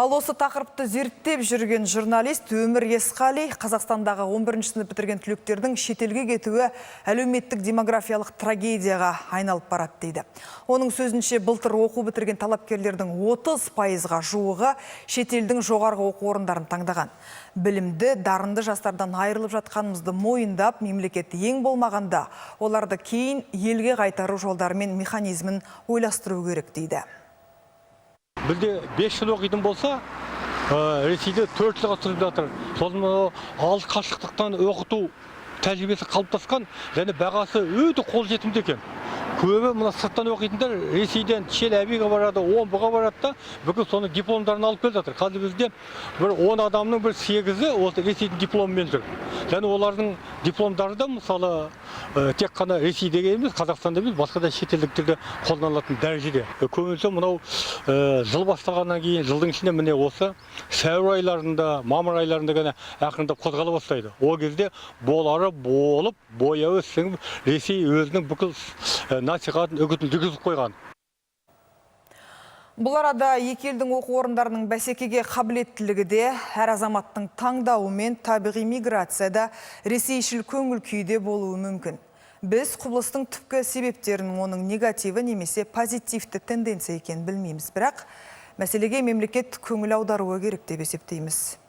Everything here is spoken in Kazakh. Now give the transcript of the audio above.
Ал осы тақырыпты зерттеп жүрген журналист Өмір Есқали Қазақстандағы 11 сынып бітірген түлектердің шетелге кетуі әлеуметтік демографиялық трагедияға айналып барады дейді. Оның сөзінше былтыр оқу бітірген талапкерлердің 30%-ға жуығы шетелдің жоғарғы оқу орындарын таңдаған. Білімді, дарынды жастардан айырылып жатқанымызды мойындап, мемлекет ең болмағанда оларды кейін елге қайтару жолдары мен механизмін ойластыру керек дейді. Бізде 5 жыл оқитын болса, Ресейде 4 жылға тұрып жатыр. Сосын алыс қашықтықтан оқыту тәжірибесі қалыптасқан және бағасы өте қолжетімді екен. Көбі мына сырттан оқитындар Ресейден Челябіге барады, Омбыға барады да, бүкіл соны дипломдарын алып келіп жатыр. Қазір бізде 10 адамның 8-і осы Ресейдің дипломымен жүр. Және олардың дипломдары да мысалы тек қана Ресейдегі емес, Қазақстанда емес, басқа да шетелдіктерде қолданылатын дәрежеде. Көбінесе мынау жыл басталғаннан кейін, жылдың ішінде міне осы сәуір айларында, мамыр айларында ғана ақырындап қозғала бастайды. Ол кезде болары болып, бояуы сіңіп, Ресей өзінің бүкіл насихатын үгітін жүргізіп қойған. Бұл арада екі елдің оқу орындарының бәсекеге қабілеттілігі де әр азаматтың таңдауы мен табиғи миграцияда ресейшіл көңіл күйде болуы мүмкін. Біз құбылыстың түпкі себептерін, оның негативі немесе позитивті тенденция екенін білмейміз, бірақ мәселеге мемлекет көңіл аударуы керек деп есептейміз.